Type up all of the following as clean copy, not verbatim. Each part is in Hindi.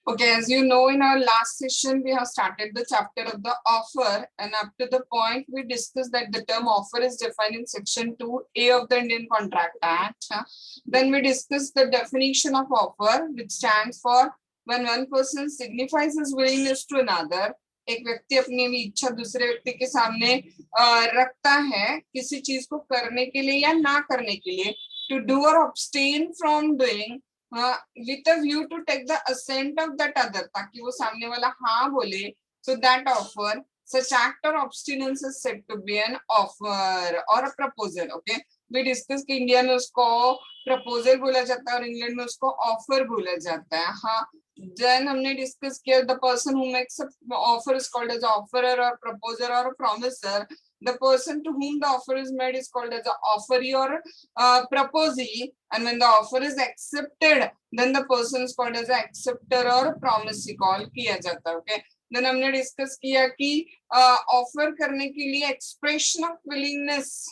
Okay, as you know, in our last session, we have started the chapter of the offer, and up to the point we discussed that the term offer is defined in section 2A of the Indian Contract Act. Then we discussed the definition of offer, which stands for when one person signifies his willingness to another. एक व्यक्ति अपनी इच्छा दूसरे व्यक्ति के सामने रखता है किसी चीज को करने के लिए या ना करने के लिए, to do or abstain from doing with a view to take the assent of that other, ताकि वो सामने वाला हाँ बोले. So that offer, such act or abstinence is said to be an offer or a proposal. Okay, we discuss कि इंडिया में उसको प्रपोजल बोला जाता है और इंग्लैंड में उसको ऑफर बोला जाता है. हाँ, then हमने डिस्कस किया the person who makes an offer is called as offerer or proposer or a promiser. The person to whom the offer is made is called as an offeree or proposee, and when the offer is accepted, then the person is called as an acceptor or promisee. Call किया जाता है. Okay, then हमने डिस्कस किया कि ऑफर करने के लिए expression of willingness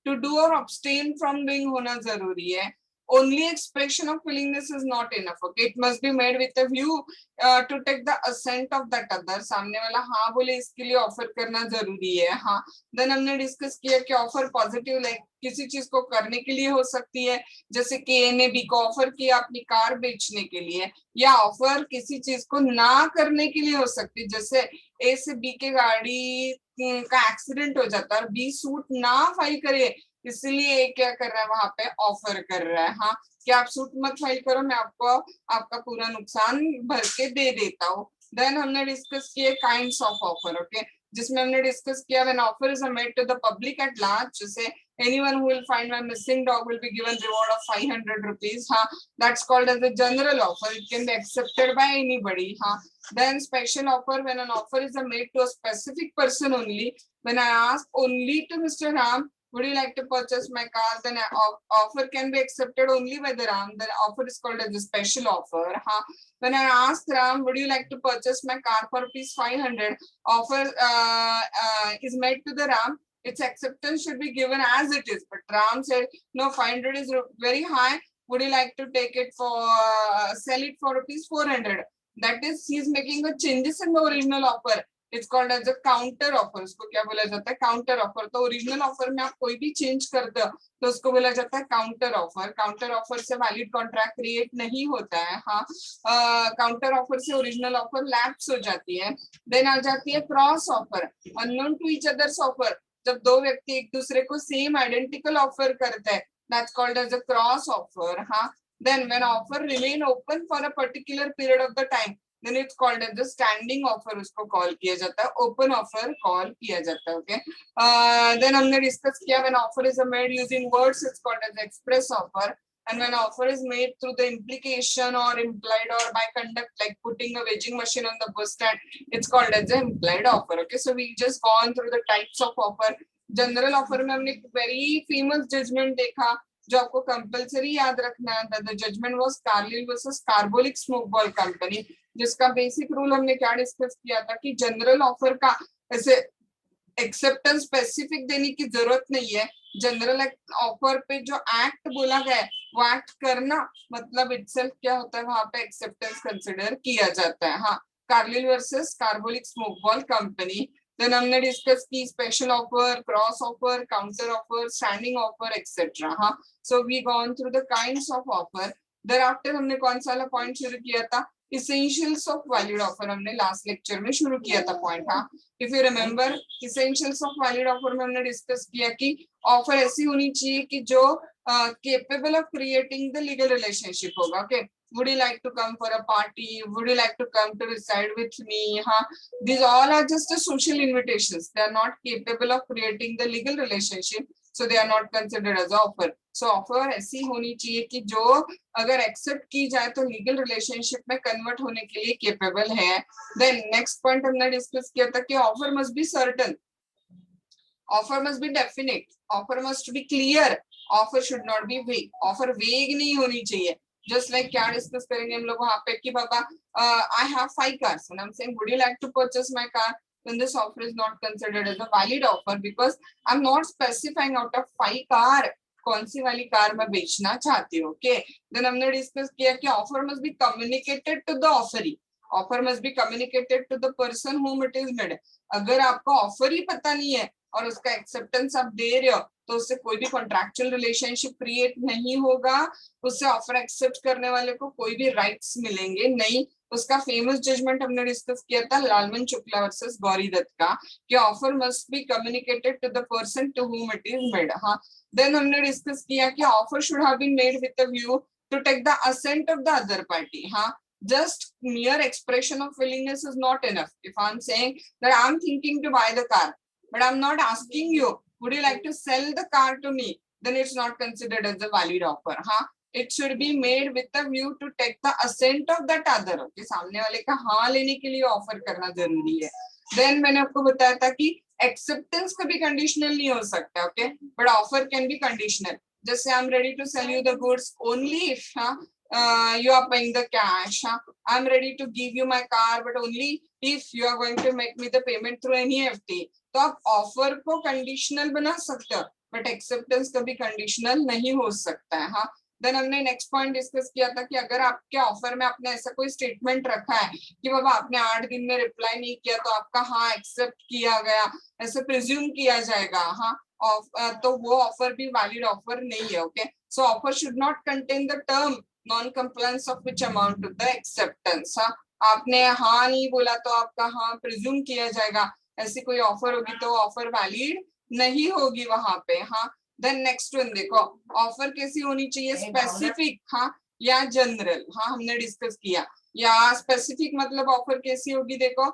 to do or abstain from doing होना जरूरी है. Only expression of willingness is not enough. Okay, it must be made with a view to take the assent of that other. सामने वाला हाँ बोले इसके लिए ऑफर करना जरूरी है. हाँ, देन हमने डिस्कस किया कि ऑफर पॉजिटिव लाइक किसी चीज को करने के लिए हो सकती है, जैसे कि ए ने बी को ऑफर किया अपनी कार बेचने के लिए, या ऑफर किसी चीज को ना करने के लिए हो सकती है, जैसे ए से बी के गाड़ी का एक्सीडेंट हो जाता है और बी सूट ना फाइल करे, इसलिए क्या कर रहा है वहां पे ऑफर कर रहा है. हाँ, कि आप सूट मत फाइल करो, मैं आपको आपका पूरा नुकसान भर के दे देता हूँ. देन हमने डिस्कस किए काइंड्स ऑफ ऑफर. ओके, जिसमें हमने डिस्कस किया when offer is made to the public at large, जैसे anyone who will find my missing dog will be given reward of 500 rupees. That's called as a general offer. It can be accepted by anybody. Then special offer, when an offer is made to a specific person only. When I ask only to Mr. Ram, would you like to purchase my car, then offer can be accepted only by the Ram. The offer is called as a special offer. When I ask Ram, would you like to purchase my car for rupees 500, offer is made to the Ram. Its acceptance should be given as it is. But Ram said, no, 500 is very high. Would you like to take it for, sell it for rupees 400? That is, he is making a changes in the original offer. It's called as a counter offer. उसको क्या बोला जाता है? Counter offer. तो ओरिजिनल ऑफर में आप कोई भी चेंज कर दो तो उसको बोला जाता है काउंटर ऑफर. काउंटर ऑफर से वैलिड कॉन्ट्रैक्ट क्रिएट नहीं होता है. हाँ, काउंटर ऑफर से ओरिजिनल ऑफर लैप्स हो जाती है. देन आ जाती है cross offer, unknown to each others offer. जब दो व्यक्ति एक दूसरे को सेम आइडेंटिकल ऑफर करते हैं, that's called as a cross offer. Then when offer remain open for a particular period of the time, then it's called as the standing offer. उसको कॉल किया जाता है, open offer कॉल किया जाता है. Okay, then हमने डिस्कस किया when offer is made using words, it's called as express offer. And when offer is made through the implication or implied or by conduct, like putting a wedging machine on the bus stand, it's called as an implied offer. Okay, so we just gone through the types of offer. General offer में हमने वेरी फेमस जजमेंट देखा जो आपको कंपलसरी याद रखना है. The judgment was Carlill versus Carbolic smoke ball company, जिसका बेसिक रूल हमने क्या डिस्कस किया था कि जनरल ऑफर का ऐसे एक्सेप्टेंस स्पेसिफिक देने की जरूरत नहीं है. जनरल ऑफर पे जो एक्ट बोला गया है वो एक्ट करना मतलब इटसेल्फ क्या होता है, वहां पे एक्सेप्टेंस कंसिडर किया जाता है. हाँ, Carlill versus Carbolic smoke ball company. Then हमने डिस्कस की special offer, cross offer, counter offer, standing offer etcetera. हाँ, so we gone through the kinds of offer. Thereafter हमने कौन सा वाला पॉइंट शुरू किया था? इसेंशियल्स ऑफ वैलिड ऑफर हमने लास्ट लेक्चर में शुरू किया था पॉइंट. हाँ, if you remember, essentials of valid offer में हमने डिस्कस किया कि ऑफर ऐसी होनी चाहिए कि जो capable of creating the legal relationship होगा. Okay, would you like to come for a party, would you like to come to reside with me? These all are just the social invitations. They are not capable of creating the legal relationship, so they are not considered as offer. So offer ऐसी होनी चाहिए कि जो अगर एक्सेप्ट की जाए तो लीगल रिलेशनशिप में कन्वर्ट होने के लिए केपेबल है. देन नेक्स्ट पॉइंट हमने डिस्कस किया था कि offer must be certain, offer must B definite, offer must B clear, offer should not be वेग. ऑफर वेग नहीं होनी चाहिए. Just like क्या डिस्कस करेंगे हम लोग वहां पे कि बाबा I have 5 cars and I'm saying would you like to purchase my car, then this offer is not considered as a valid offer because I'm not specifying out of 5 car कौन सी वाली कार मैं बेचना चाहती हूँ। ओके, देन हमने डिस्कस किया कि offer must be communicated to the offeree, offer must be communicated to the person whom it is made। अगर आपको ऑफर ही पता नहीं है और उसका एक्सेप्टेंस आप दे रहे हो तो उससे कोई भी कॉन्ट्रैक्चुअल रिलेशनशिप क्रिएट नहीं होगा, उससे ऑफर एक्सेप्ट करने वाले को कोई भी राइट्स मिलेंगे नहीं। उसका फेमस जजमेंट हमने डिस्कस किया था लालमन शुक्ला वर्सेस गौरी दत्त का, कि offer must be communicated to the person to whom it is made। हाँ, देन हमने डिस्कस किया कि offer should have been made with a view to take the assent of the other party. हाँ, just mere expression of willingness is not enough. If I'm saying that I'm thinking to buy the car, but I'm not asking you, would you like to sell the car to me? Then it's not considered as a valid offer. हाँ, it should be made with a view to take the assent of that other. Okay, सामने वाले का हाँ लेने के लिए ऑफर करना जरूरी है। Then मैंने आपको बताया था कि acceptance कभी conditional नहीं हो सकता, okay, but offer can be conditional. जैसे I'm ready to sell you the goods only if you are paying the cash. I'm ready to give you my car, but only if you are going to make me the payment through NEFT. तो आप ऑफर को कंडीशनल बना सकते हो, बट एक्सेप्टेंस कभी कंडीशनल नहीं हो सकता है। हाँ, देन हमने नेक्स्ट पॉइंट डिस्कस किया था कि अगर आपके ऑफर में आपने ऐसा कोई स्टेटमेंट रखा है कि बाबा आपने 8 दिन में रिप्लाई नहीं किया तो आपका हाँ एक्सेप्ट किया गया, ऐसे प्रिज्यूम किया जाएगा। हाँ, तो वो ऑफर भी वैलिड ऑफर नहीं है। Okay, so offer should not contain the term non compliance of which amount to the acceptance. हाँ, आपने हाँ नहीं बोला तो आपका हाँ प्रिज्यूम किया जाएगा, ऐसी कोई ऑफर होगी तो ऑफर वैलिड नहीं होगी वहां पे। हाँ, देन नेक्स्ट वन देखो, ऑफर कैसी होनी चाहिए, स्पेसिफिक हाँ या जनरल। हाँ, हमने डिस्कस किया, या स्पेसिफिक मतलब ऑफर कैसी होगी, देखो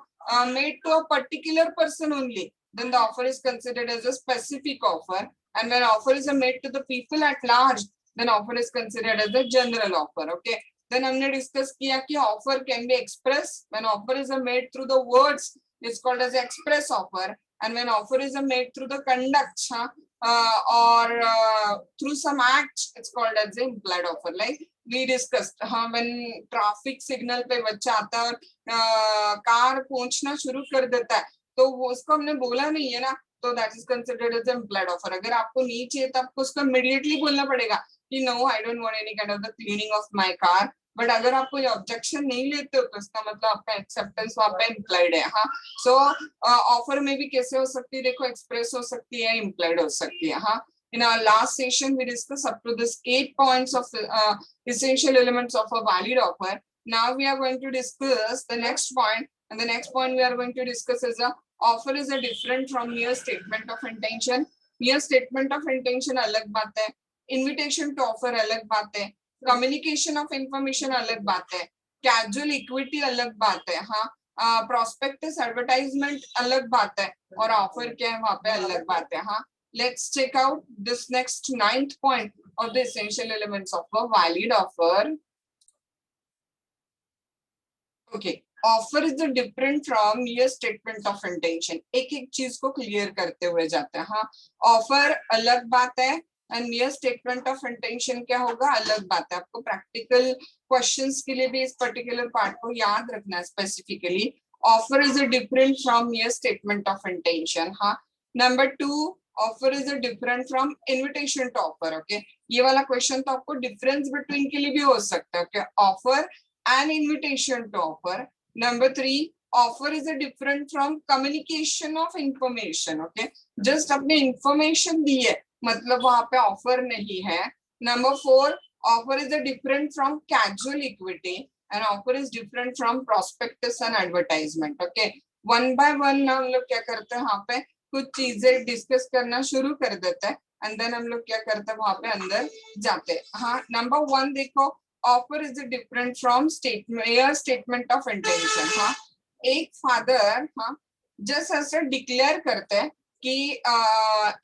made to a particular person only, then the offer is considered as a specific offer, and when offer is made to the people at large, then offer is considered as a general offer। okay, then हमने डिस्कस किया कि offer can be express, when offer is made through the words it's called as express offer, and when offer is made through the conduct or through some act it's called as the implied offer, like we discussed। हाँ, when traffic signal पे बच्चा आता है और कार पहुंचना शुरू कर देता है तो वो उसको हमने बोला नहीं है ना, तो that is considered as implied offer. अगर आपको नहीं चाहिए तो आपको उसको इमीडिएटली बोलना पड़ेगा कि no I don't want any kind of the cleaning of my car, but अगर आप कोई ऑब्जेक्शन नहीं लेते हो तो इसका मतलब आपका एक्सेप्टेंस वहां पे इम्प्लाइड है। हाँ, सो ऑफर में भी कैसे हो सकती है, देखो एक्सप्रेस हो सकती है, इम्प्लाइड हो सकती है। हाँ, in our last session we discussed up to this 8 points of essential elements of a valid offer. Now we are going to discuss the next point, and the next point we are going to discuss is a offer is a different from mere statement of intention। mere statement of intention अलग बात है, invitation to offer अलग बात है, communication of information अलग बात है, casual equity अलग बात है। हाँ, prospectus advertisement अलग बात है, और ऑफर क्या है वहां पे अलग बात है। हाँ, let's check out this next 9th point of the essential elements of a valid offer। okay, offer is different from mere statement of intention. एक एक चीज को क्लियर करते हुए जाते हैं। हाँ, ऑफर अलग बात है and mere statement of intention क्या होगा, अलग बात है। आपको प्रैक्टिकल क्वेश्चंस के लिए भी इस पर्टिकुलर पार्ट को याद रखना है specifically. Offer is different from mere statement of intention. हाँ, number 2, offer is different from invitation to offer. Okay, ये वाला क्वेश्चन तो आपको डिफरेंस बिटवीन के लिए भी हो सकता है। Okay, offer and invitation to offer. Number 3, offer is a different from communication of information। okay, just अपने information दी है मतलब वहां पे ऑफर नहीं है। Number 4, offer is a different from casual equity and offer is different from prospectus and advertisement। okay, one by one हम लोग क्या करते हैं, वहां पे कुछ चीजें डिस्कस करना शुरू कर देते हैं एंड देन हम लोग क्या करते हैं वहां पे अंदर जाते हैं। हाँ, नंबर 1 देखो, offer is different from statement of intention. हाँ, एक फादर हाँ जस्ट ऐसे डिक्लेयर करते हैं कि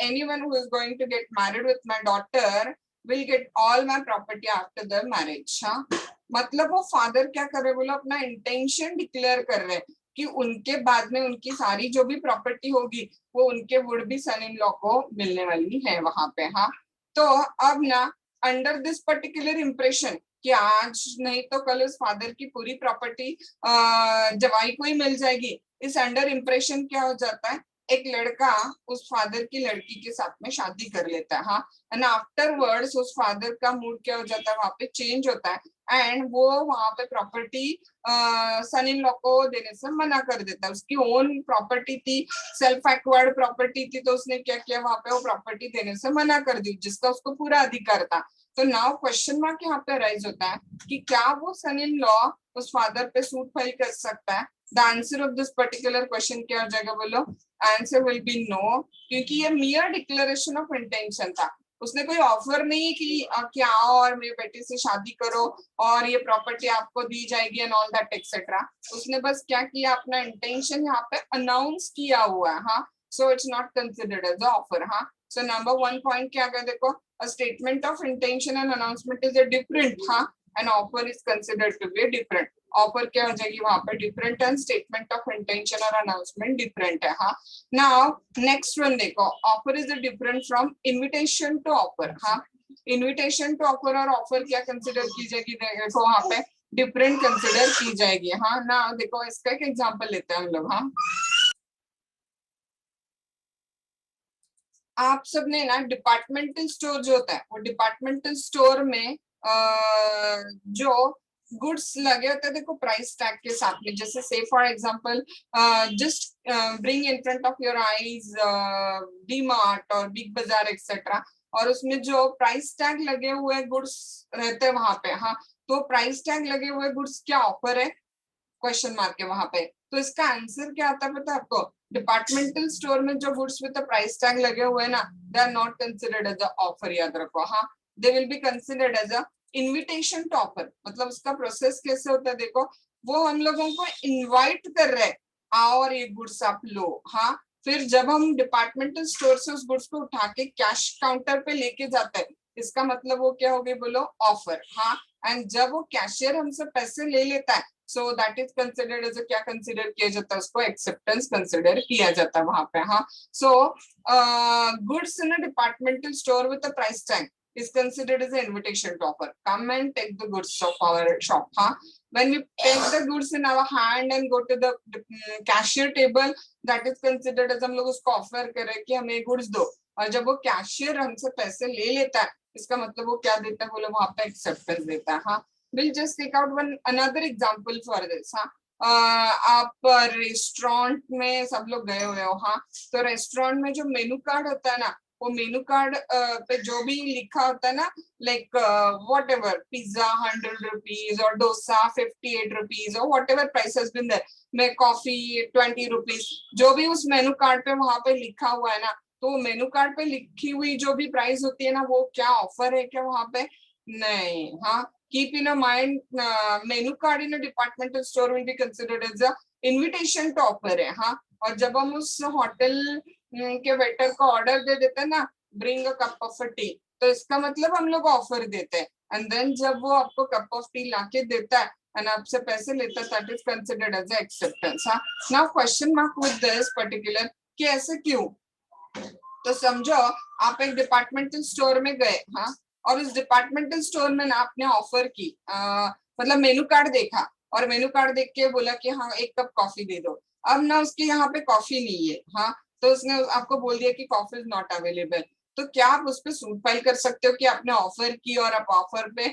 anyone who is going to get married with my daughter will get all my property after the marriage. हाँ, मतलब वो फादर क्या कर रहे हैं, बोलो अपना इंटेंशन डिक्लेयर कर रहे हैं कि उनके बाद में उनकी सारी जो भी प्रॉपर्टी होगी वो उनके would be son in law को मिलने वाली है वहां पे। हाँ, तो अब ना अंडर दिस पर्टिकुलर इम्प्रेशन कि आज नहीं तो कल उस फादर की पूरी प्रॉपर्टी जवाई को ही मिल जाएगी, इस अंडर इम्प्रेशन क्या हो जाता है, एक लड़का उस फादर की लड़की के साथ में शादी कर लेता है, हाँ, एंड आफ्टरवर्ड्स उस फादर का मूड क्या हो जाता है, वहां पे चेंज होता है एंड वो वहां पे प्रॉपर्टी सन इन लॉ को देने से मना कर देता है। उसकी ओन प्रॉपर्टी थी, सेल्फ एक्वायर्ड प्रॉपर्टी थी, तो उसने क्या किया, वहां पे वो प्रॉपर्टी देने से मना कर दी जिसका उसको पूरा अधिकार था। तो नाउ क्वेश्चन मार्क यहाँ पे राइज होता है कि क्या वो सन इन लॉ उस फादर पे सूट फाइल कर सकता है। The answer of this particular question क्या हो जाएगा, बोलो। आंसर विल बी नो, क्योंकि ये मियर डिक्लेरेशन ऑफ इंटेंशन था। उसने कोई ऑफर नहीं कि कि आओ और मेरे बेटे से शादी करो और ये प्रॉपर्टी आपको दी जाएगी एंड ऑल दैट एक्सेट्रा। उसने बस क्या किया, अपना इंटेंशन यहाँ पे अनाउंस किया हुआ है, हाँ। So it's not considered as a offer, हाँ। सो नंबर 1 पॉइंट क्या गया, देखो, a statement of intention and announcement is a different, हाँ, an offer is considered to be different। Offer क्या हो जाएगी वहां पर, different, and statement of intention और अनाउंसमेंट डिफरेंट है, हाँ। नाउ नेक्स्ट वन देखो, offer is different from invitation to offer, हाँ। इनविटेशन टू ऑफर और ऑफर क्या कंसिडर की जाएगी, देखो वहां पे डिफरेंट कंसिडर की जाएगी, हाँ ना। देखो इसका एक एग्जांपल लेते हैं हम लोग, हाँ। आप सबने ना डिपार्टमेंटल स्टोर जो होता है, वो डिपार्टमेंटल स्टोर में जो गुड्स लगे होते हैं, देखो प्राइस टैग के साथ में, जैसे से for example just bring in front of your eyes D mart और बिग बाजार एक्सेट्रा, और उसमें जो प्राइस टैग लगे हुए गुड्स रहते हैं वहां पे, हाँ। तो प्राइस टैग लगे हुए गुड्स क्या ऑफर है, क्वेश्चन मार्क है वहां पे। तो इसका आंसर क्या आता है पता है आपको, डिपार्टमेंटल स्टोर में जो गुड्स विद प्राइस टैग लगे हुए हैं ना, they are not considered as a offer, याद रखो, हाँ। They will be considered as a invitation to offer. मतलब उसका प्रोसेस कैसे होता है, देखो, वो हम लोगों को इनवाइट कर रहे हैं, आओ और ये गुड्स आप लो, हाँ। फिर जब हम डिपार्टमेंटल स्टोर से उस गुड्स को उठा के कैश काउंटर पे लेके जाते हैं, इसका मतलब वो क्या हो गई, बोलो, ऑफर, हाँ। एंड जब वो कैशियर हमसे पैसे ले लेता है, so that is considered as क्या कंसिडर किया जाता है, उसको एक्सेप्टेंस कंसिडर किया जाता है वहां पे, हाँ। So goods in a departmental store with a price tag is considered as an invitation to offer. Come and take the goods of our shop, huh? When we take the goods in our hand and go to the cashier table, that is considered as हम लोग उसको ऑफर करें कि हमें गुड्स दो, और जब वो कैशियर हमसे पैसे ले लेता है, इसका मतलब वो क्या देता है, बोलो, वहां पे एक्सेप्टेंस देता है, हाँ। We'll just take out one another example for this, हाँ। आप रेस्टोरेंट में सब लोग गए हुए हो, हाँ। तो रेस्टोरेंट में जो मेनू कार्ड होता है ना, वो मेनू कार्ड पे जो भी लिखा होता है ना, like whatever, pizza 100 rupees और डोसा 58 रुपीज और whatever price has been there, में कॉफी 20 रुपीज, जो भी उस मेनू कार्ड पे वहां पे लिखा हुआ है ना, तो मेनू कार्ड पे लिखी हुई जो भी प्राइस होती है ना, वो क्या ऑफर है क्या वहां पे, नहीं, हाँ। Keep in a mind, menu card in a departmental store will be considered as a invitation to offer है, हाँ। और जब हम उस होटल के वेटर को ऑर्डर दे देते हैं ना, bring a cup of T, तो इसका मतलब हम लोग ऑफर देते हैं, एंड देन जब वो आपको कप ऑफ टी लाके देता है एंड आपसे पैसे लेता है, that is considered as acceptance, हाँ। Now question mark with this particular, कि ऐसे क्यों। तो समझो आप एक डिपार्टमेंटल स्टोर में गए, हाँ, और उस डिपार्टमेंटल स्टोर में ना आपने ऑफर की, मतलब मेनू कार्ड देखा, और मेनू कार्ड देख के बोला कि हाँ 1 कप कॉफी दे दो। अब ना उसके यहाँ पे कॉफी नहीं है, हाँ। तो उसने आपको बोल दिया कि कॉफी इज नॉट अवेलेबल। तो क्या आप उस पर सूट फाइल कर सकते हो कि आपने ऑफर की और आप ऑफर पे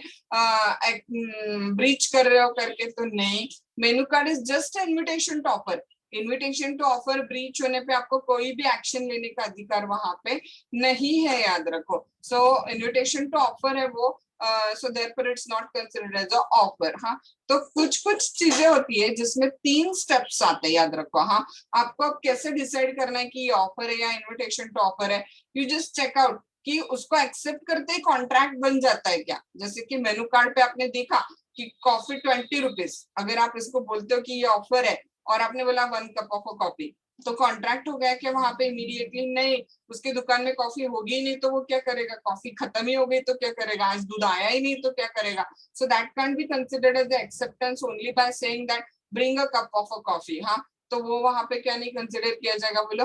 ब्रीच कर रहे हो करके, तो नहीं। Menu card is just invitation to offer. Invitation to offer breach होने पे आपको कोई भी एक्शन लेने का अधिकार वहां पे नहीं है, याद रखो। सो इन्विटेशन टू ऑफर है वो, so therefore it's not considered as a offer, हाँ। तो कुछ कुछ चीजें होती है जिसमें 3 स्टेप्स आते हैं, याद रखो, हाँ। आपको अब कैसे डिसाइड करना है कि ये ऑफर है या इन्विटेशन टू ऑफर है, यू जस्ट चेक आउट कि उसको एक्सेप्ट करते ही कॉन्ट्रैक्ट बन जाता है क्या। जैसे कि मेनू कार्ड पे आपने देखा कि कॉफी 20 रुपीज, अगर आप इसको बोलते हो कि ये ऑफर है और आपने बोला 1 कप ऑफ कॉफी, तो कॉन्ट्रैक्ट हो गया क्या वहां पे इमीडिएटली, नहीं। उसकी दुकान में कॉफी होगी ही नहीं तो वो क्या करेगा, कॉफी खत्म ही हो गई तो क्या करेगा, आज दूध आया ही नहीं तो क्या करेगा। So that can be considered as acceptance only by saying that bring a cup of coffee, हाँ। तो वो वहां पे क्या नहीं कंसिडर किया जाएगा, बोलो,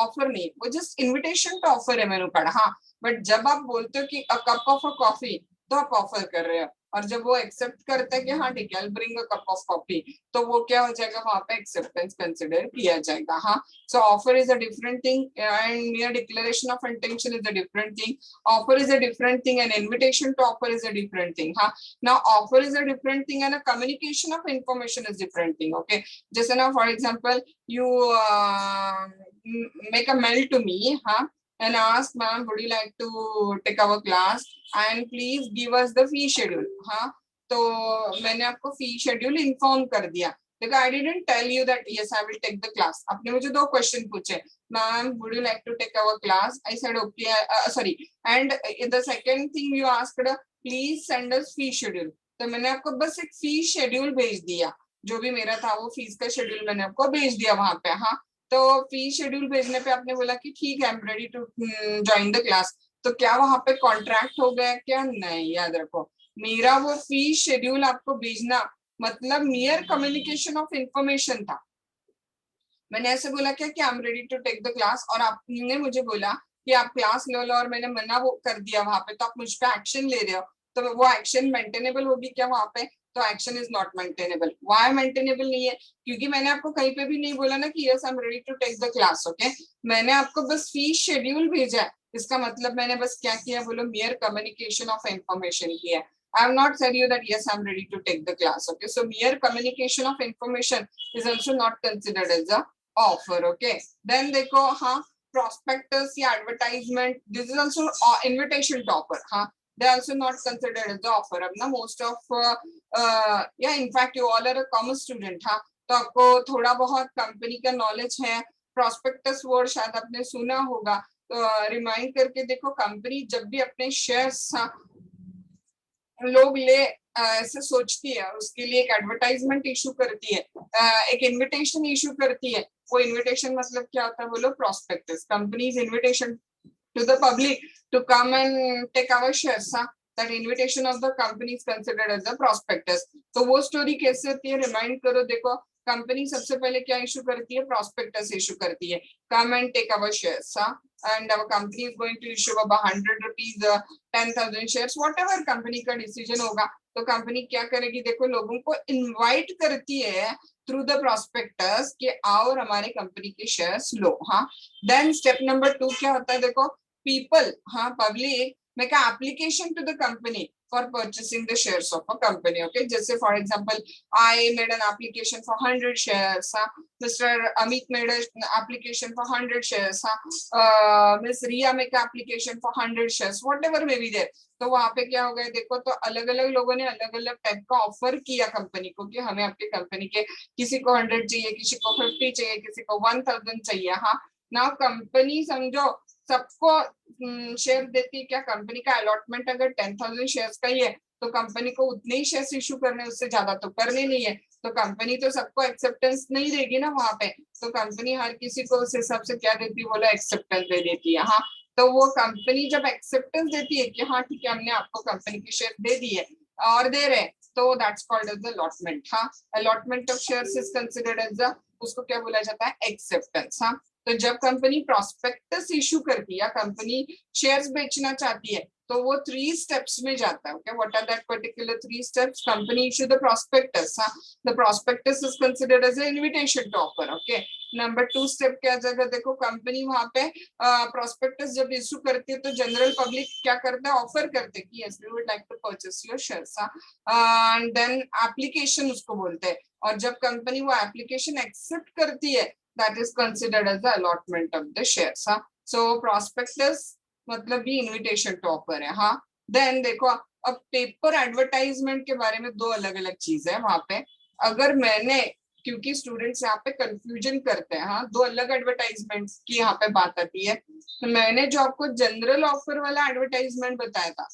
ऑफर नहीं, वो जस्ट इन्विटेशन टू ऑफर है मेनू कार्ड, हाँ। बट जब आप बोलते हो कि अ कप ऑफ कॉफी, तो आप ऑफर कर रहे हो, और जब वो एक्सेप्ट करता है कि हाँ ठीक है, bring a cup of coffee, तो वो क्या हो जाएगा, वहां पे एक्सेप्टेंस कंसिडर किया जाएगा। हाँ, सो offer is a different thing and mere declaration of intention is a different thing. Offer is a different thing and invitation to offer is a different thing. हाँ, now offer is a different thing and a communication of information is different thing. Okay, जैसे ना for example you make a mail to me, हाँ, and ask ma'am would you like to take our class and please give us the fee schedule. हाँ, तो मैंने आपको फी शेड्यूल इन्फॉर्म कर दिया, देखो I didn't tell you that yes I will take the class. आपने मुझे दो क्वेश्चन पूछे, ma'am would you like to take our class, I said okay, sorry, and the second thing you asked please send us fee schedule, तो मैंने आपको बस एक फी शेड्यूल भेज दिया, जो भी मेरा था वो फीस का शेड्यूल मैंने आपको भेज दिया वहां पे। हाँ, तो फी शेड्यूल भेजने पे आपने बोला कि ठीक है I am ready to join the class, तो क्या वहां पे कॉन्ट्रैक्ट हो गया क्या? नहीं, याद रखो, मेरा वो फी शेड्यूल आपको भेजना मतलब मियर कम्युनिकेशन ऑफ इंफॉर्मेशन था। मैंने ऐसे बोला क्या कि I am ready to take the class, और आपने मुझे बोला कि आप क्लास ले लो, और मैंने मना वो कर दिया वहां पे, तो आप मुझ पे एक्शन ले रहे हो, तो वो एक्शन मेंटेनेबल होगी क्या वहां पे? तो action is not maintainable. Why maintainable नहीं है? क्योंकि मैंने आपको कहीं पे भी नहीं बोला ना कि yes I am ready to take the class. Okay, मैंने आपको बस फी शेड्यूल भेजा है, इसका मतलब मैंने बस क्या किया बोलो, मियर कम्युनिकेशन ऑफ इंफॉर्मेशन किया है। I have not said you that yes, I'm ready to take the class. Okay, so mere communication of information is also not considered as a offer. Okay, then देखो, हाँ, prospectus या advertisement, this is also invitation to offer. हाँ, they are also not considered as the offer. अब ना most of yeah, in fact you all are a commerce student. हाँ, तो आपको थोड़ा बहुत कंपनी का नॉलेज है, prospectus वर्ड शायद आपने सुना होगा, तो रिमाइंड करके देखो, कंपनी जब भी अपने शेयर्स लोग ले ऐसे सोचती है, उसके लिए एक एडवर्टाइजमेंट इशू करती है, एक इनविटेशन इशू करती है। वो इनविटेशन मतलब क्या होता है बोलो, prospectus, companies invitation to the public to come and take our shares. That invitation of the company is considered as the prospectus. तो वो स्टोरी कैसे होती है, रिमाइंड करो, देखो कंपनी सबसे पहले क्या इशू करती है, प्रोस्पेक्टस इशू करती है, come and take our shares, and our company is going to issue about 100 rupees 10,000 shares, whatever company का डिसीजन होगा, तो कंपनी क्या करेगी, देखो लोगों को इनवाइट करती है थ्रू द प्रोस्पेक्टस कि आओ और हमारे कंपनी के शेयर्स लो। हाँ, देन स्टेप नंबर 2 क्या होता है, देखो पीपल, हाँ, public make a application to the company for purchasing the shares of a company. Okay, just say for example I made an application for 100 shares, Mr. Amit made an application for 100 shares, Miss Riya make an application for 100 shares, whatever may be there. तो वहां पे क्या हो गया, देखो तो अलग अलग लोगों ने अलग अलग टाइप का ऑफर किया कंपनी को कि हमें आपके कंपनी के, किसी को 100 चाहिए, किसी को 50 चाहिए, किसी को 1000 चाहिए। हाँ, ना कंपनी समझो सबको शेयर देती है क्या, कंपनी का अलॉटमेंट अगर 10,000 शेयर्स का ही है तो कंपनी को उतने ही शेयर्स इशू करने, उससे ज्यादा तो करने नहीं है, तो कंपनी तो सबको एक्सेप्टेंस नहीं देगी ना वहां पे, तो कंपनी हर किसी को उस हिसाब से क्या देती है बोला, एक्सेप्टेंस दे देती है। हाँ, तो वो कंपनी जब एक्सेप्टेंस देती है कि हाँ ठीक है हमने आपको कंपनी के शेयर दे दिए और दे रहे, तो दैट्स कॉल्ड एज अलॉटमेंट। हाँ, allotment of shares is considered as the, उसको क्या बोला जाता है, एक्सेप्टेंस। हाँ, तो जब कंपनी प्रोस्पेक्टस इशू करती है, कंपनी शेयर्स बेचना चाहती है, तो वो 3 स्टेप्स में जाता है। Okay, what are that particular 3 steps? Company issue the prospectus, the prospectus is considered as an invitation to offer. Okay, number 2 step क्या जाएगा, देखो कंपनी वहां पे प्रोस्पेक्टस जब इशू करती है तो जनरल पब्लिक क्या करता है, ऑफर करते हैं कि yes we would like to purchase your shares, and then application उसको बोलते हैं, और जब कंपनी वो एप्लीकेशन एक्सेप्ट करती है, that is considered as the allotment of the shares. हाँ, so prospectus मतलब भी invitation to offer है। हाँ, then देखो अब पेपर एडवर्टाइजमेंट के बारे में 2 अलग अलग चीज है वहां पे। अगर मैंने, क्योंकि स्टूडेंट्स यहाँ पे कंफ्यूजन करते हैं, हाँ 2 अलग एडवर्टाइजमेंट की यहाँ पे बात आती है, तो मैंने जो आपको जनरल ऑफर वाला एडवर्टाइजमेंट बताया था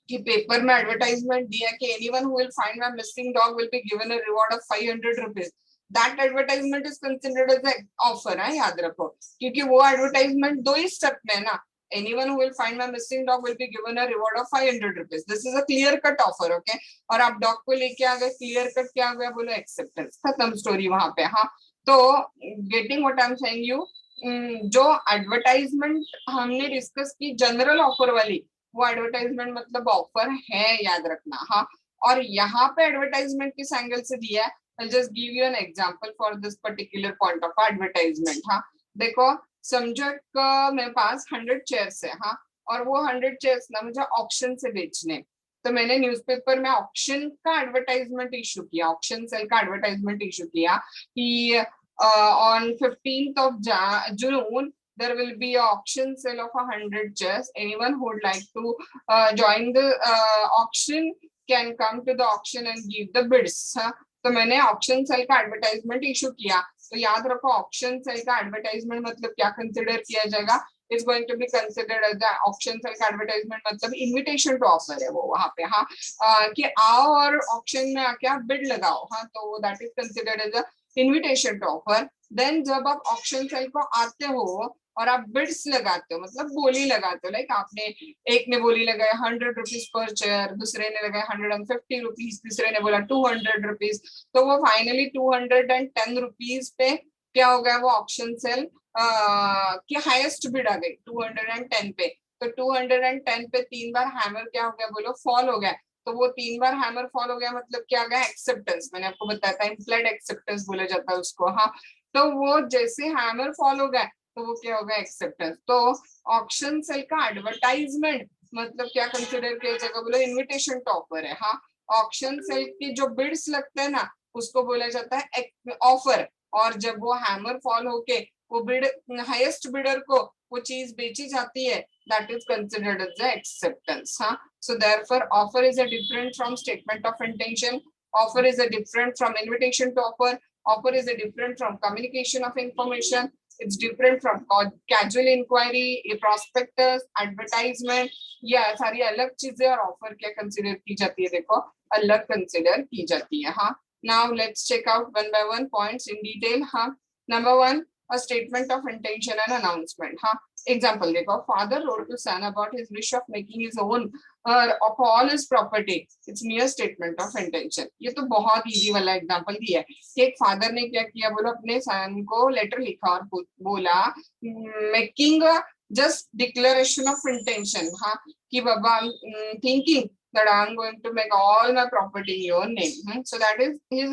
कि पेपर में एडवर्टाइजमेंट दिया कि anyone who will find my missing dog will be given a reward of 500 rupees, that advertisement is considered as an offer है, याद रखो, क्योंकि वो एडवर्टाइजमेंट 2 ही स्टेप में है ना, anyone who will find my missing dog will be given a reward of 500 rupees. This is a clear cut offer. Okay, और आप डॉग को लेके आ गए, क्लियर कट क्या हो गया बोलो, एक्सेप्टेंस, खत्म स्टोरी वहां पे। हाँ, तो getting what I am saying you, जो एडवर्टाइजमेंट हमने डिस्कस की जनरल ऑफर वाली, वो एडवर्टाइजमेंट मतलब ऑफर है, याद रखना। हाँ, और यहाँ पे एडवर्टाइजमेंट किस एंगल से दिया है, I'll just give you an example for this particular point of advertisement। हाँ, देखो समझो मेरे पास 100 चेयर्स है, हाँ, और वो 100 चेयर्स ना मुझे ऑक्शन से बेचने, तो मैंने न्यूज़पेपर में ऑक्शन का एडवर्टाइजमेंट इशू किया, ऑक्शन सेल का एडवर्टाइजमेंट इशू किया कि on 15th of June there will be an auction sale of 100 chairs. Anyone who would like to join the auction can come to the auction and give the bids। हाँ, तो मैंने ऑक्शन सेल का एडवर्टाइजमेंट इशू किया। तो याद रखो ऑक्शन सेल का एडवर्टाइजमेंट मतलब क्या कंसिडर किया जाएगा, is going to be considered as the auction sale का एडवर्टाइजमेंट मतलब इनविटेशन टू ऑफर है वो वहां पे। हाँ, कि आओ और ऑक्शन में आके आप बिड लगाओ। हाँ, तो that is considered as a invitation to offer. Then जब आप ऑक्शन सेल को आते हो और आप बिड्स लगाते हो मतलब बोली लगाते हो, लाइक आपने एक ने बोली लगाया 100 रुपीज पर चेयर, दूसरे ने लगाया 150 रुपीज, तीसरे ने बोला 200 रुपीज, तो वो फाइनली 210 रुपीज पे क्या हो गया, वो ऑक्शन सेल की हाईएस्ट बिड आ गई 210 पे। तो 210 पे 3 बार हैमर क्या हो गया, बोलो फॉल हो गया। तो वो 3 बार हैमर फॉल हो गया मतलब क्या आ गया, एक्सेप्टेंस। मैंने आपको बताया था इम्प्लाइड एक्सेप्टेंस बोला जाता है उसको। हाँ, तो वो जैसे हैमर फॉल हो गया तो वो क्या होगा, एक्सेप्टेंस। तो ऑक्शन सेल का एडवर्टाइजमेंट मतलब क्या कंसिडर किया जाएगा, बोलो इनविटेशन टू ऑफर है। हाँ, ऑक्शन सेल की जो बिड्स लगते हैं ना उसको बोला जाता है ऑफर, और जब वो हैमर फॉल होके वो बिड हाईएस्ट बिडर को वो चीज बेची जाती है, that is considered as the acceptance। Huh? So therefore offer is a different from statement of intention, offer is a different from invitation to offer, offer is a different from communication of information, it's different from casual inquiry, a prospectus, advertisement। ये सारी अलग चीजें और ऑफर क्या कंसिडर की जाती है, देखो अलग कंसिडर की जाती है। हाँ, now let's check out one by one points in detail। हाँ, number 1, a statement of intention and announcement। हाँ, एग्जाम्पल देखो, father wrote to son about his wish of making his own of all his property, it's mere statement of intention. ये तो बहुत इजी वाला एग्जांपल दिया है कि एक फादर ने क्या किया, बोलो अपने सन को लेटर लिखा और बोला making just declaration of intention. हाँ, कि बाबा thinking that I'm going to make all my property in your name। So that is his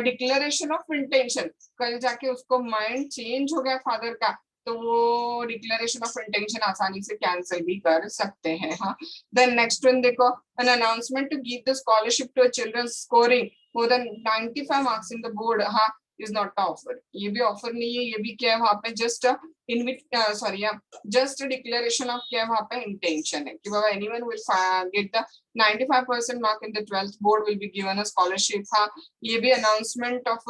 declaration of intention। कल जाके उसको माइंड चेंज हो गया फादर का, तो वो डिक्लेरेशन ऑफ इंटेंशन आसानी से कैंसिल भी कर सकते हैं। हाँ, देन नेक्स्ट वन देखो, an announcement to give the scholarship to children scoring more than 95 marks in the board. हाँ, इज नॉट ऑफर, ये भी ऑफर नहीं है, ये भी क्या है वहां पे जस्ट जस्ट डिक्लेरेशन ऑफ क्या है वहां पे इंटेंशन है कि बाबा anyone will get the 95% mark in the 12th board will be given a scholarship. हाँ, ये भी अनाउंसमेंट ऑफ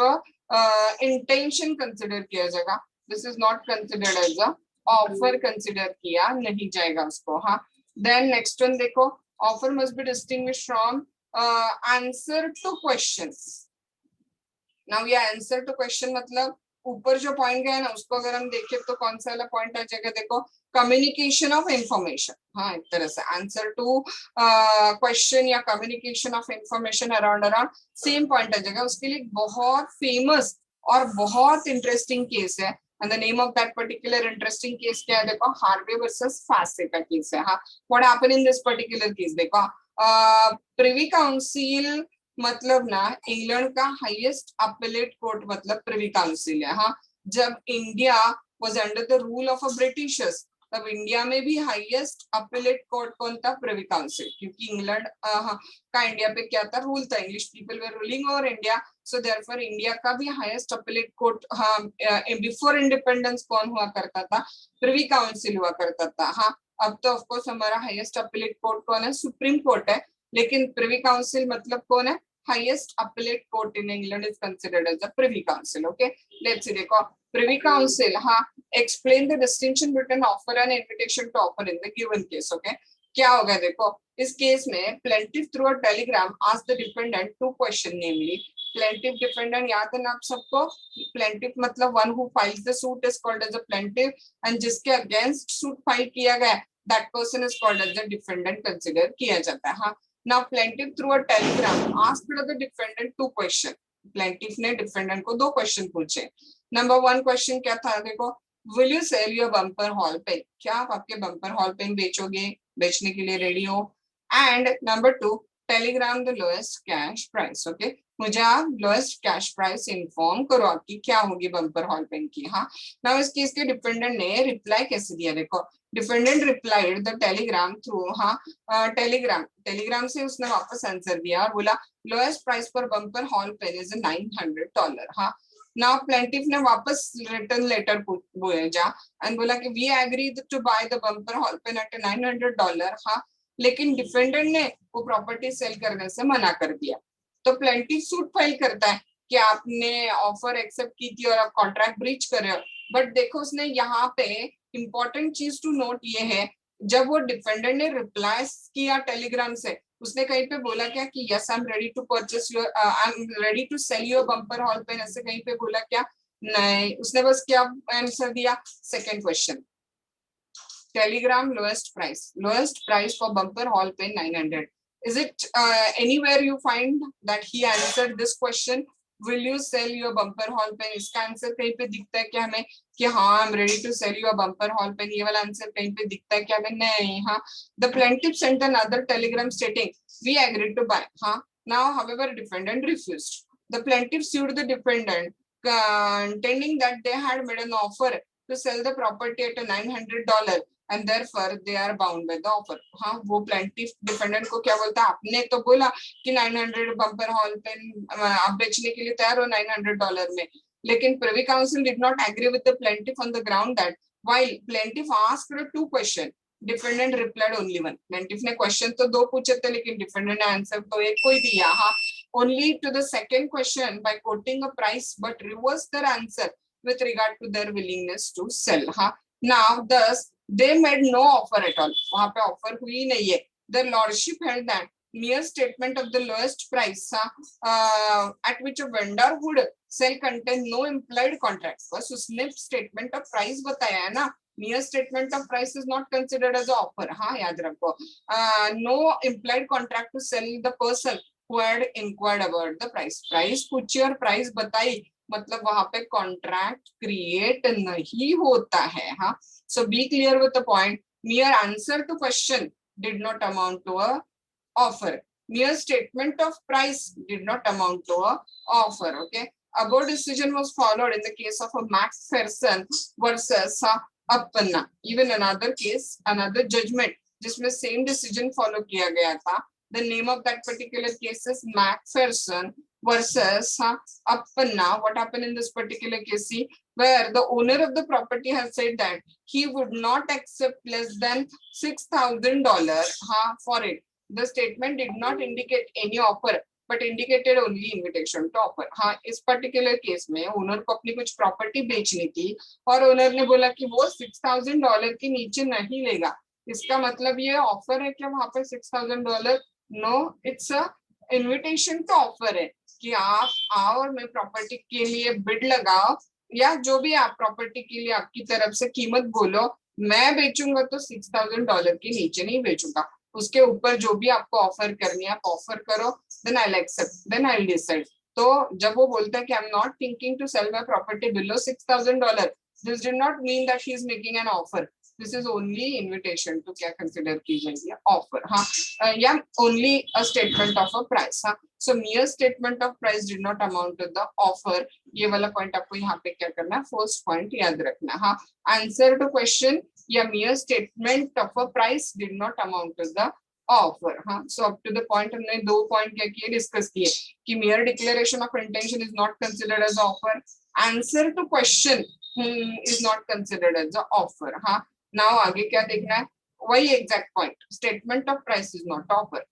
इंटेंशन कंसिडर किया जाएगा, this is not considered as a offer, consider किया नहीं जाएगा उसको। हाँ, देन नेक्स्ट वन देखो, offer must be distinguish from answer to questions. Now ये आंसर टू क्वेश्चन मतलब ऊपर जो पॉइंट गया ना उसको अगर हम देखें तो कौन सा वाला पॉइंट आ जाएगा, देखो कम्युनिकेशन ऑफ इंफॉर्मेशन। हाँ, एक तरह से आंसर टू क्वेश्चन या communication of information around same point आ जाएगा। उसके लिए बहुत फेमस और बहुत इंटरेस्टिंग केस है, and the name of that particular interesting case क्या है, देखो हार्वे वर्सेस फासे का केस है। हाँ, what happened in this particular case, देखो प्रिवी काउंसिल मतलब ना इंग्लैंड का हाईएस्ट अपीलेट कोर्ट मतलब प्रिवी काउंसिल है। हाँ, जब India was under the rule of a Britishers तब इंडिया में भी हाईएस्ट अपीलेट कोर्ट कौन था, प्रिवी काउंसिल, क्योंकि इंग्लैंड का इंडिया पे क्या था, रूल था, English people were ruling over India. So therefore India का भी highest appellate court before independence कौन हुआ करता था, प्रिवी काउंसिल हुआ करता था। हाँ, अब तो ऑफकोर्स हमारा हाईएस्ट अपीलेट कोर्ट कौन है, सुप्रीम कोर्ट है, लेकिन प्रिवी काउंसिल मतलब कौन है, highest appellate court in England is considered as the Privy Council। Okay, let's see, देखो Privy Council हाँ explain the distinction between offer and invitation to offer in the given case। Okay, क्या होगा देखो, इस केस में plaintiff through a telegram asked the defendant two question, namely plaintiff defendant याद है ना आप सबको, plaintiff मतलब one who files the suit is called as a plaintiff and जिसके against suit file किया गया that person is called as the defendant consider किया जाता है। हाँ, now plaintiff through a telegram asked the defendant two question। plaintiff ने defendant को दो question पूछे। number 1 question क्या था, देखो will you sell your bumper hall pen, क्या आप आपके bumper hall pen बेचोगे बेचने के लिए रेडी हो। And number 2, Telegram the lowest cash price. Okay, मुझे आप लोएस्ट कैश प्राइस इन्फॉर्म करो आपकी क्या होगी बम्पर हॉल पेन की। हाँ, ना इस केस के डिपेंडेंट ने रिप्लाई कैसे दिया, देखो dependent replied the telegram through, हाँ टेलीग्राम से उसने वापस आंसर दिया और बोला lowest price for Bumper Hall Pen is $900। हाँ, नाउ प्लेंटिफ ने वापस रिटर्न लेटर भेजा एंड बोला कि we agree to buy the Bumper Hall Pen at $900। हाँ, लेकिन डिफेंडेंट ने वो प्रॉपर्टी सेल करने से मना कर दिया। तो प्लेंटिफ सूट फाइल करता है कि आपने ऑफर एक्सेप्ट की थी और आप कॉन्ट्रैक्ट ब्रीच कर रहे हो। बट देखो उसने यहाँ पे इंपॉर्टेंट चीज टू नोट ये है, जब वो डिफेंडेंट ने रिप्लाई किया टेलीग्राम से, उसने कहीं पे बोला क्या कि yes I am ready to purchase your, I am ready to sell your Bumper Hall Pen, ऐसे कहीं पे बोला क्या? नहीं, उसने बस क्या आंसर दिया, second question, Telegram lowest price for bumper hall pen 900. Is it anywhere you find that he answered this question? Will you sell your bumper hall pen? इसका आंसर कहीं पे दिखता है क्या हमें कि हाँ I am ready to sell your Bumper Hall Pen? ये वाला आंसर कहीं पे दिखता है क्या हमें? नहीं। हाँ, the plaintiff sent another telegram stating we agreed to buy. हाँ, now however defendant refused. The plaintiff sued the defendant contending that they had made an offer to sell the property at $900 and therefore they are bound by the offer. हाँ, वो प्लेंटिफ डिफेंडेंट को क्या बोलता है, आपने तो बोला कि 900 बम्पर हॉल पेन आप बेचने के लिए तैयार हो $900 में, लेकिन Privy Council did not agree with the plaintiff on the ground that while plaintiff asked 2 question, defendant replied only 1. Plaintiff ने क्वेश्चन तो 2 पूछे थे लेकिन डिफेंडेंट ने आंसर तो एक को ही दिया. हाँ, only to the second question by quoting a price but reverse their answer with regard to their willingness to sell. हाँ, now thus they made no offer at all. वहां पे ऑफर हुई नहीं है. The lordship held that mere statement of the lowest price at which a vendor would sell contain no implied contract. बस उसने statement of price बताया है ना, mere statement of price is not considered as an offer. हाँ, याद रखो. No implied contract to sell the person who had inquired about the price. Price पूछी और price बताई, मतलब वहां पे कॉन्ट्रैक्ट क्रिएट नहीं होता है. हाँ, so be clear with the point. Mere answer to question did not amount to a offer. Mere statement of price did not amount to a offer. Okay, above decision was followed in the case of a Macpherson versus Appanna. Even another case, another judgment जिसमें same decision follow किया गया था. The name of that particular case is Macpherson versus Appanna. What happened in this particular case? See, where the owner of the property has said that he would not accept less than $6,000 for it. The statement did not indicate any offer but indicated only invitation to offer. हाँ, इस particular case में ओनर को अपनी कुछ प्रॉपर्टी बेचनी थी और ओनर ने बोला कि वो $6,000 के नीचे नहीं लेगा. इसका मतलब ये ऑफर है क्या वहां पर $6,000? No, it's a invitation to offer है कि आप आओ और मैं प्रॉपर्टी के लिए बिड लगाओ या जो भी आप प्रॉपर्टी के लिए आपकी तरफ से कीमत बोलो, मैं बेचूंगा तो $6,000 के नीचे नहीं बेचूंगा. उसके ऊपर जो भी आपको ऑफर करनी है आप ऑफर करो, then I will accept, then I will decide. तो जब वो बोलता है कि I am not thinking to sell my property below $6,000, this did not mean that he is making an offer. This is only invitation to क्या consider की जाएगी offer. हाँ, या only a statement of a price. हाँ, so mere statement of price did not amount to the offer. ये वाला point आपको यहाँ पे क्या करना है, first point याद रखना. हाँ, answer to question या mere statement of a price did not amount to the offer. हाँ, so up to the point हमने 2 point क्या किए, discuss किए कि mere declaration of intention is not considered as offer. Answer to question is not considered as the offer. हाँ, नाउ आगे क्या देखना है, वही exact point, statement of price is not offer.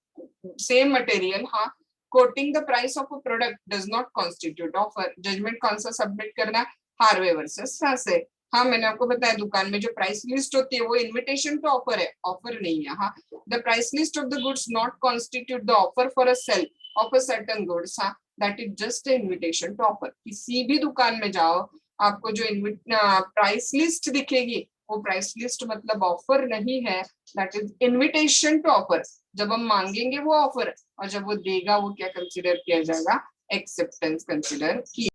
Same material. हाँ, quoting the price of a product does not constitute offer. Judgement कौन सा सबमिट करना है, हार्वे वर्सेस सासे. हाँ, मैंने आपको बताया दुकान में जो प्राइस लिस्ट होती है वो इन्विटेशन टू ऑफर है, ऑफर नहीं है. हाँ, the price list of the goods not constitute the offer for a sale of a certain goods. हाँ, that is just invitation to offer. किसी भी दुकान में जाओ आपको जो प्राइस लिस्ट दिखेगी वो प्राइस लिस्ट मतलब ऑफर नहीं है, that is invitation to offer. जब हम मांगेंगे वो ऑफर और जब वो देगा वो क्या कंसीडर किया जाएगा, एक्सेप्टेंस कंसीडर किया